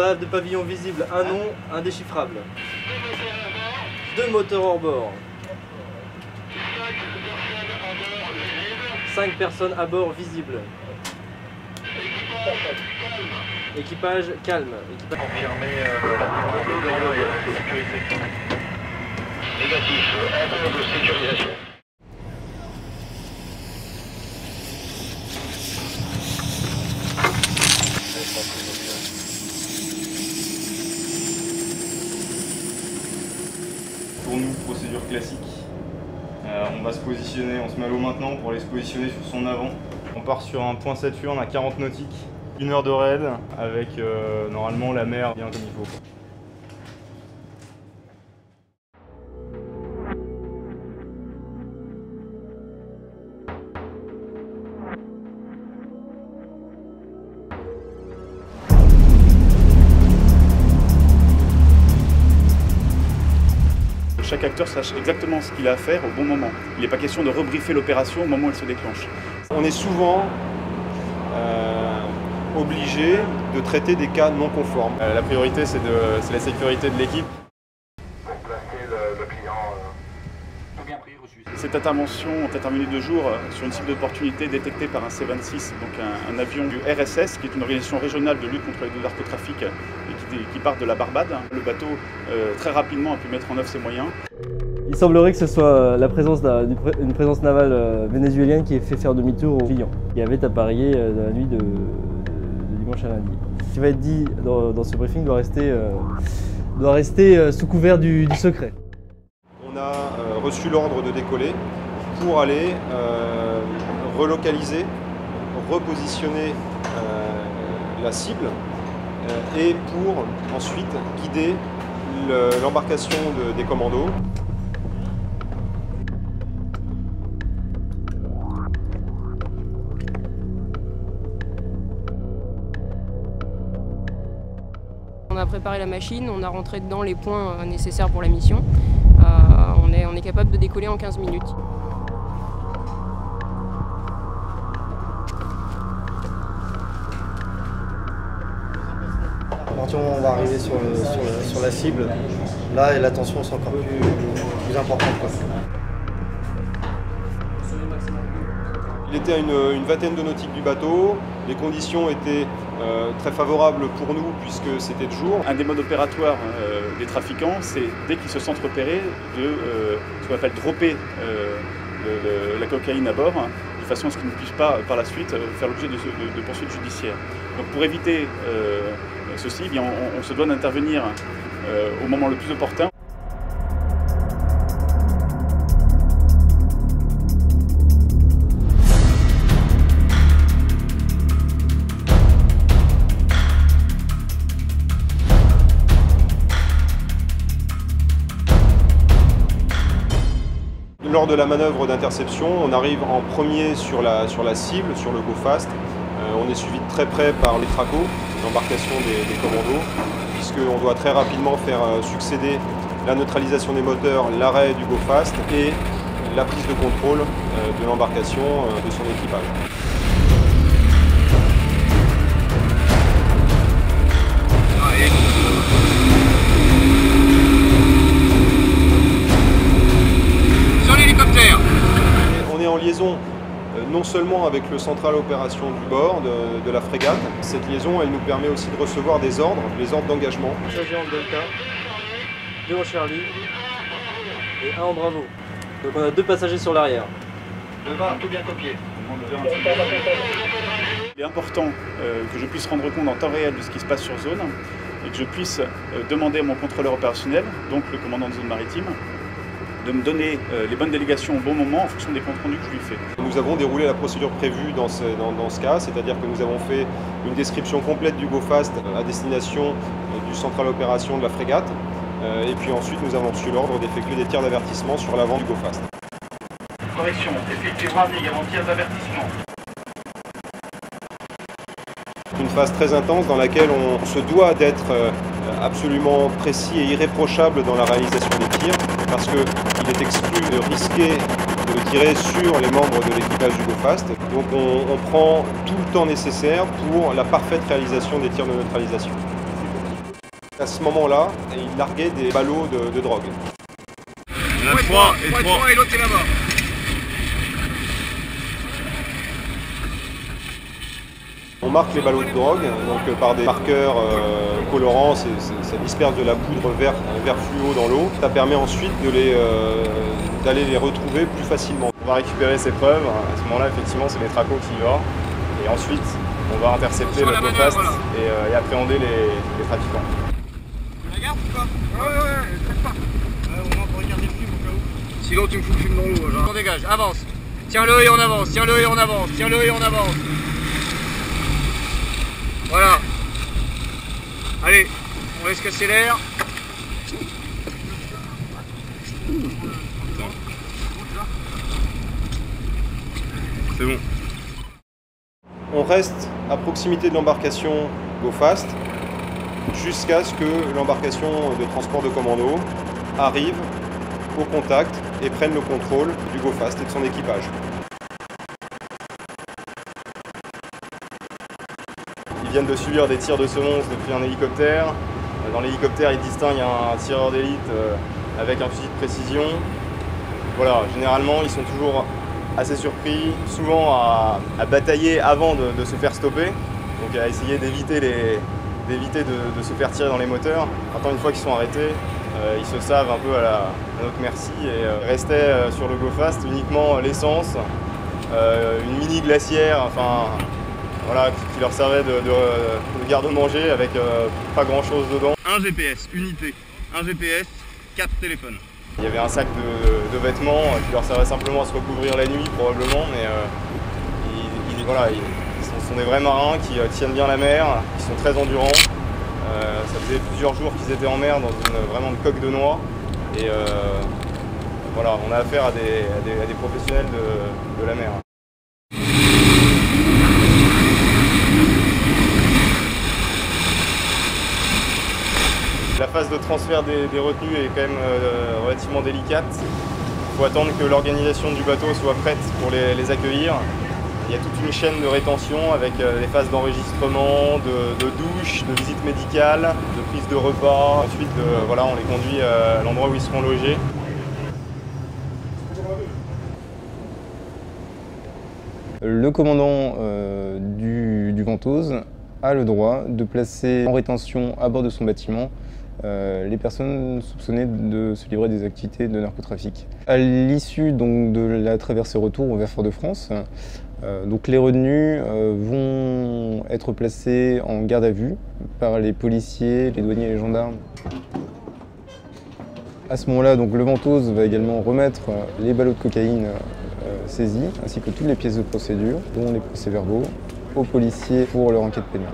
Pas de pavillon visible, un nom indéchiffrable. 2 moteurs hors bord. 5 personnes à bord visibles. Équipage calme. Confirmé l'avion et la sécurité. Négatif, avion de sécurisation. Pour nous, procédure classique. On va se positionner, on se met à l'eau maintenant pour aller se positionner sur son avant. On part sur un point Saturne à 40 nautiques, 1 heure de raid avec normalement la mer bien comme il faut. Chaque acteur sache exactement ce qu'il a à faire au bon moment. Il n'est pas question de rebriefer l'opération au moment où elle se déclenche. On est souvent obligé de traiter des cas non conformes. La priorité c'est la sécurité de l'équipe. Pour placer le client, tout bien pris, reçu. Cette intervention est intervenue 2 jours sur une cible d'opportunité détectée par un C-26, donc un avion du RSS, qui est une organisation régionale de lutte contre le narcotrafic et qui part de la Barbade. Le bateau, très rapidement, a pu mettre en œuvre ses moyens. Il semblerait que ce soit la présence d'une présence navale vénézuélienne qui ait fait faire demi-tour au client, qui avait appareillé dans la nuit de dimanche à lundi. Ce qui va être dit dans ce briefing doit rester sous couvert du secret. On a reçu l'ordre de décoller pour aller relocaliser, repositionner la cible et pour ensuite guider l'embarcation des commandos. On a préparé la machine, on a rentré dedans les points nécessaires pour la mission. On est capable de décoller en 15 minutes. À partir du moment où on va arriver sur la cible, là la tension sera encore plus importante, quoi. Il était à une vingtaine de nautiques du bateau. Les conditions étaient très favorables pour nous puisque c'était de jour. Un des modes opératoires des trafiquants, c'est dès qu'ils se sentent repérés, de ce qu'on appelle dropper la cocaïne à bord, de façon à ce qu'ils ne puissent pas par la suite faire l'objet de poursuites judiciaires. Donc pour éviter ceci, eh bien, on se doit d'intervenir au moment le plus opportun. Lors de la manœuvre d'interception, on arrive en premier sur la cible, sur le Go Fast. On est suivi de très près par les tracos, l'embarcation des commandos, puisqu'on doit très rapidement faire succéder la neutralisation des moteurs, l'arrêt du Go Fast et la prise de contrôle de l'embarcation de son équipage. On est en liaison non seulement avec le central opération du bord de la frégate, cette liaison elle nous permet aussi de recevoir des ordres, les ordres d'engagement. Passager en Delta, 2 en Charlie et 1 en Bravo. Donc on a 2 passagers sur l'arrière. Le VAR, tout bien copié. Il est important que je puisse rendre compte en temps réel de ce qui se passe sur zone et que je puisse demander à mon contrôleur opérationnel, donc le commandant de zone maritime, de me donner les bonnes délégations au bon moment en fonction des comptes rendus que je lui fais. Nous avons déroulé la procédure prévue dans ce cas, c'est-à-dire que nous avons fait une description complète du Go Fast à destination du central opération de la frégate et puis ensuite nous avons reçu l'ordre d'effectuer des tirs d'avertissement sur l'avant du Go Fast. Correction, effectivement, avant tir d'avertissement. Une phase très intense dans laquelle on se doit d'être absolument précis et irréprochable dans la réalisation des tirs, parce qu'il est exclu de risquer de tirer sur les membres de l'équipage du Go Fast. Donc on prend tout le temps nécessaire pour la parfaite réalisation des tirs de neutralisation. À ce moment-là, il larguait des ballots de drogue. Il y en a 3 et l'autre est là-bas. On marque les ballots de drogue donc, par des marqueurs colorants, ça disperse de la poudre vert fluo dans l'eau. Ça permet ensuite d'aller les retrouver plus facilement. On va récupérer ces preuves. À ce moment-là, effectivement, c'est les tracos qui y vont. Et ensuite, on va intercepter le GoFast et appréhender les trafiquants. Tu la gardes ou pas? Ouais, traite pas. Au moins pour regarder le film au cas où. Sinon tu me fous le film dans l'eau. Genre. On dégage, avance. Tiens-le et on avance, tiens-le et on avance, tiens-le et on avance. Voilà. Allez, on laisse casser l'air. C'est bon. On reste à proximité de l'embarcation GoFast jusqu'à ce que l'embarcation de transport de commando arrive au contact et prenne le contrôle du GoFast et de son équipage. Ils viennent de subir des tirs de semonce depuis un hélicoptère. Dans l'hélicoptère, ils distinguent un tireur d'élite avec un fusil de précision. Voilà, généralement, ils sont toujours assez surpris, souvent à batailler avant de se faire stopper, donc à essayer d'éviter de se faire tirer dans les moteurs. Maintenant, une fois qu'ils sont arrêtés, ils se savent un peu à notre merci et restaient sur le GoFast uniquement l'essence, une mini glacière, enfin voilà, qui leur servait de garde-manger avec pas grand chose dedans. Un GPS, unité. Un GPS, 4 téléphones. Il y avait un sac de vêtements qui leur servait simplement à se recouvrir la nuit probablement, mais ce sont des vrais marins qui tiennent bien la mer, qui sont très endurants. Ça faisait plusieurs jours qu'ils étaient en mer dans vraiment une coque de noix. Et voilà, on a affaire à des professionnels de la mer. La phase de transfert des retenues est quand même relativement délicate. Il faut attendre que l'organisation du bateau soit prête pour les accueillir. Il y a toute une chaîne de rétention avec les phases d'enregistrement, de douche, de visite médicale, de prise de repas. Ensuite, voilà, on les conduit à l'endroit où ils seront logés. Le commandant du Ventose a le droit de placer en rétention à bord de son bâtiment les personnes soupçonnées de se livrer des activités de narcotrafic. À l'issue de la traversée retour vers Fort-de-France, donc les retenus vont être placés en garde à vue par les policiers, les douaniers et les gendarmes. À ce moment-là, donc, le Ventose va également remettre les ballots de cocaïne saisis, ainsi que toutes les pièces de procédure, dont les procès-verbaux, aux policiers pour leur enquête pénale.